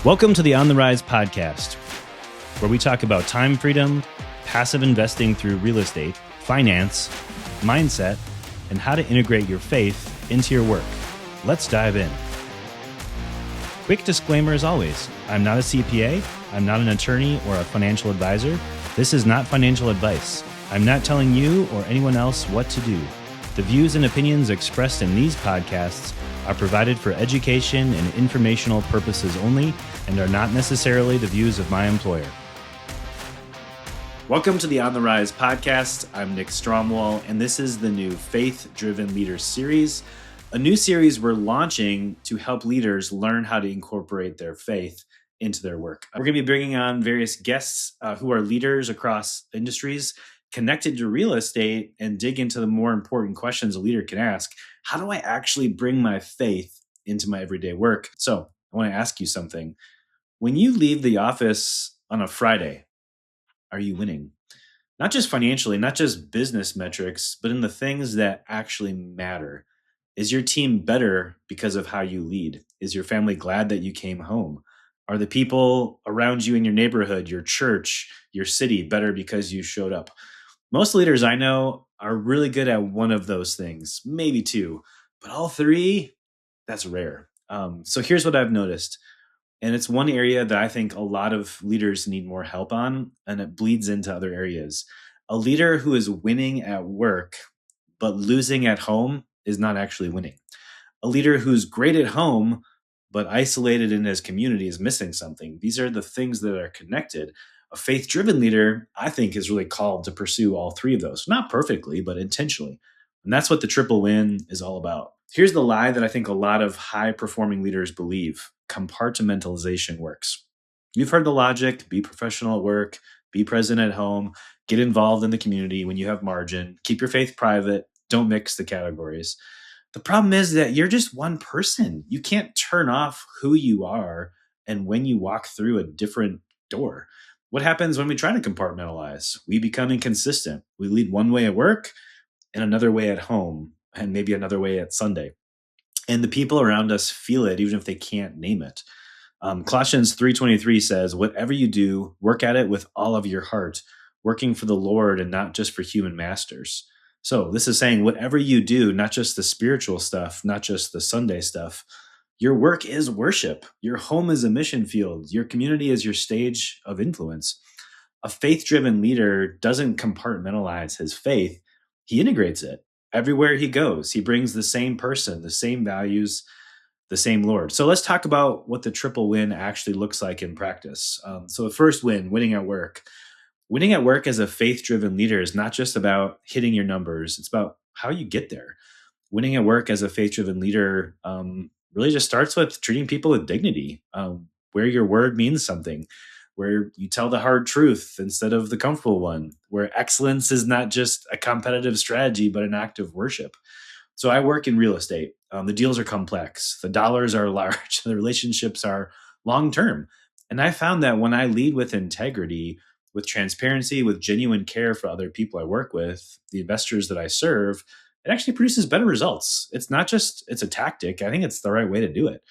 Welcome to the On the Rise podcast, where we talk about time freedom, passive investing through real estate, finance, mindset, and how to integrate your faith into your work. Let's dive in. Quick disclaimer as always, I'm not a CPA, I'm not an attorney or a financial advisor. This is not financial advice. I'm not telling you or anyone else what to do. The views and opinions expressed in these podcasts are provided for education and informational purposes only and are not necessarily the views of my employer. Welcome to the On the Rise podcast. I'm Nick Stromwall, and this is the new Faith-Driven Leaders series, a new series we're launching to help leaders learn how to incorporate their faith into their work. We're going to be bringing on various guests who are leaders across industries connected to real estate and dig into the more important questions a leader can ask. How do I actually bring my faith into my everyday work? So I want to ask you something. When you leave the office on a Friday, are you winning? Not just financially, not just business metrics, but in the things that actually matter. Is your team better because of how you lead? Is your family glad that you came home? Are the people around you in your neighborhood, your church, your city better because you showed up? Most leaders I know are really good at one of those things, maybe two, but all three, that's rare. So here's what I've noticed. And it's one area that I think a lot of leaders need more help on, and it bleeds into other areas. A leader who is winning at work, but losing at home is not actually winning. A leader who's great at home, but isolated in his community is missing something. These are the things that are connected. A faith-driven leader, I think, is really called to pursue all three of those, not perfectly, but intentionally. And that's what the triple win is all about. Here's the lie that I think a lot of high-performing leaders believe. Compartmentalization works. You've heard the logic: be professional at work, be present at home, get involved in the community when you have margin, keep your faith private, don't mix the categories. The problem is that you're just one person. You can't turn off who you are and when you walk through a different door. What happens when we try to compartmentalize? We become inconsistent. We lead one way at work and another way at home, and maybe another way at Sunday. And the people around us feel it, even if they can't name it. Colossians 3:23 says, whatever you do, work at it with all of your heart, working for the Lord and not just for human masters. So this is saying whatever you do, not just the spiritual stuff, not just the Sunday stuff, your work is worship. Your home is a mission field. Your community is your stage of influence. A faith-driven leader doesn't compartmentalize his faith. He integrates it. Everywhere he goes, he brings the same person, the same values, the same Lord. So let's talk about what the triple win actually looks like in practice. So the first win, winning at work. Winning at work as a faith-driven leader is not just about hitting your numbers. It's about how you get there. Winning at work as a faith-driven leader really just starts with treating people with dignity, where your word means something, where you tell the hard truth instead of the comfortable one, where excellence is not just a competitive strategy, but an act of worship. So I work in real estate. The deals are complex. The dollars are large. The relationships are long-term. And I found that when I lead with integrity, with transparency, with genuine care for other people I work with, the investors that I serve, it actually produces better results. It's not just, it's a tactic. I think it's the right way to do it.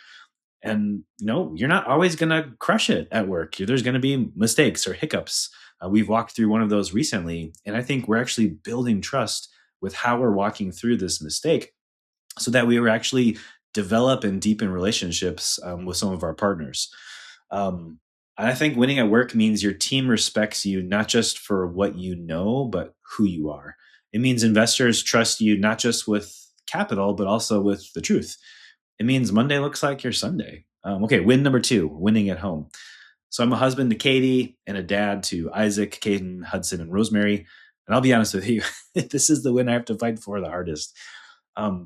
And, you're not always going to crush it at work. There's going to be mistakes or hiccups. We've walked through one of those recently. And I think we're actually building trust with how we're walking through this mistake so that we were actually develop and deepen relationships with some of our partners. And I think winning at work means your team respects you, not just for what you know, but who you are. It means investors trust you, not just with capital, but also with the truth. It means Monday looks like your Sunday. Win number two, winning at home. So I'm a husband to Katie and a dad to Isaac, Caden, Hudson, and Rosemary. And I'll be honest with you, this is the win I have to fight for the hardest.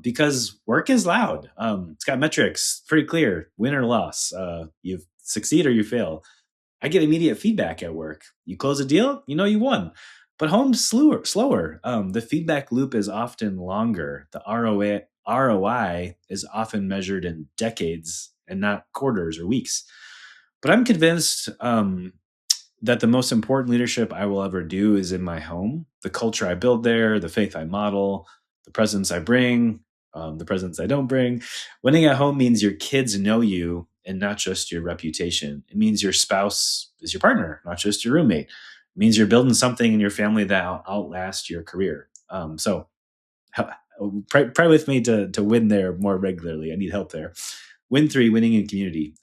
Because work is loud. It's got metrics, pretty clear, win or loss. You succeed or you fail. I get immediate feedback at work. You close a deal, you won. But home's slower. The feedback loop is often longer. The ROI is often measured in decades and not quarters or weeks. But I'm convinced that the most important leadership I will ever do is in my home. The culture I build there, the faith I model, the presence I bring, the presence I don't bring. Winning at home means your kids know you and not just your reputation. It means your spouse is your partner, not just your roommate. It means you're building something in your family that outlast your career. So pray with me to win there more regularly. I need help there. Win 3, winning in community.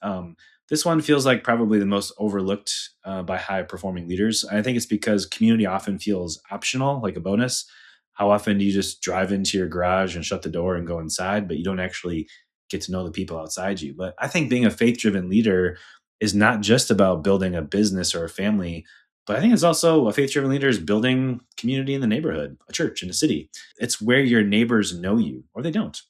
This one feels like probably the most overlooked by high performing leaders. I think it's because community often feels optional, like a bonus. How often do you just drive into your garage and shut the door and go inside, but you don't actually get to know the people outside you? But I think being a faith driven leader is not just about building a business or a family, but I think it's also a faith driven leader is building community in the neighborhood, a church in a city. It's where your neighbors know you or they don't.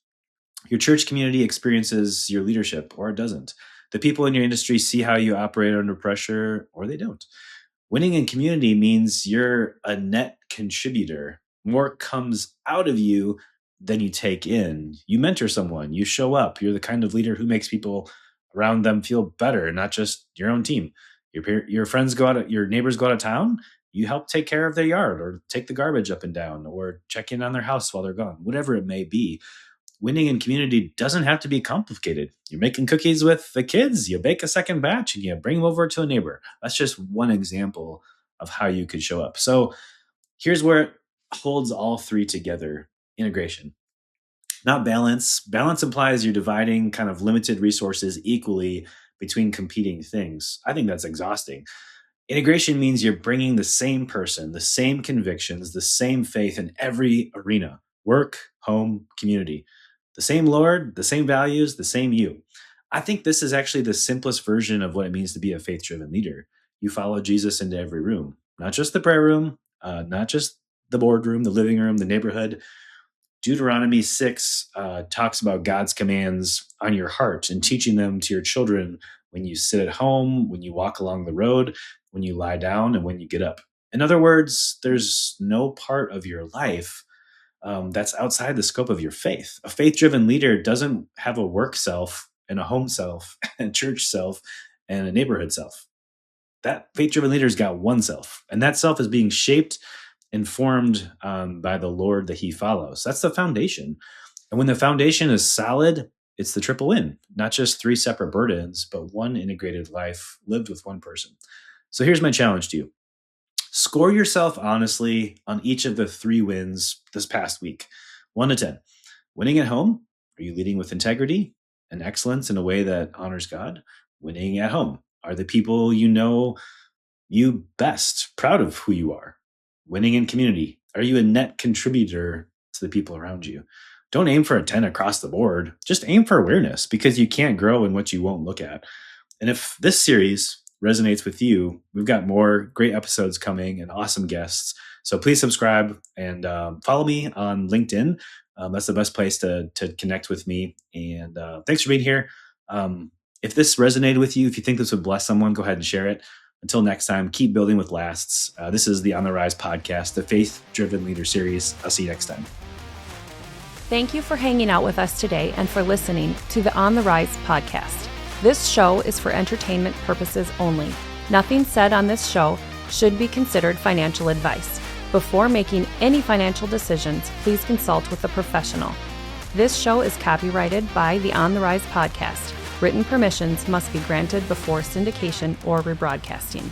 Your church community experiences your leadership or it doesn't. The people in your industry see how you operate under pressure or they don't. Winning in community means you're a net contributor. More comes out of you than you take in. You mentor someone, you show up. You're the kind of leader who makes people around them feel better, not just your own team. Your friends go out, your neighbors go out of town. You help take care of their yard or take the garbage up and down or check in on their house while they're gone, whatever it may be. Winning in community doesn't have to be complicated. You're making cookies with the kids, you bake a second batch and you bring them over to a neighbor. That's just one example of how you could show up. So here's where it holds all 3 together. Integration, not balance. Balance implies you're dividing kind of limited resources equally between competing things. I think that's exhausting. Integration means you're bringing the same person, the same convictions, the same faith in every arena: work, home, community. The same Lord, the same values, the same you. I think this is actually the simplest version of what it means to be a faith-driven leader. You follow Jesus into every room, not just the prayer room, not just the boardroom, the living room, the neighborhood. Deuteronomy 6 talks about God's commands on your heart and teaching them to your children when you sit at home, when you walk along the road, when you lie down, and when you get up. In other words, there's no part of your life that's outside the scope of your faith. A faith-driven leader doesn't have a work self and a home self and church self and a neighborhood self. That faith-driven leader's got one self, and that self is being shaped and formed by the Lord that he follows. That's the foundation. And when the foundation is solid, it's the triple win, not just 3 separate burdens, but one integrated life lived with one person. So here's my challenge to you. Score yourself honestly on each of the 3 wins this past week, 1 to 10. Winning at home, are you leading with integrity and excellence in a way that honors God? Winning at home, are the people you know you best proud of who you are? Winning in community, are you a net contributor to the people around you? Don't aim for a 10 across the board. Just aim for awareness, because you can't grow in what you won't look at. And if this series resonates with you, we've got more great episodes coming and awesome guests. So please subscribe and follow me on LinkedIn. That's the best place to connect with me. And thanks for being here. If this resonated with you, if you think this would bless someone, go ahead and share it. Until next time, keep building with lasts. This is the On the Rise podcast, the Faith-Driven Leader series. I'll see you next time. Thank you for hanging out with us today and for listening to the On the Rise podcast. This show is for entertainment purposes only. Nothing said on this show should be considered financial advice. Before making any financial decisions, please consult with a professional. This show is copyrighted by the On the Rise podcast. Written permissions must be granted before syndication or rebroadcasting.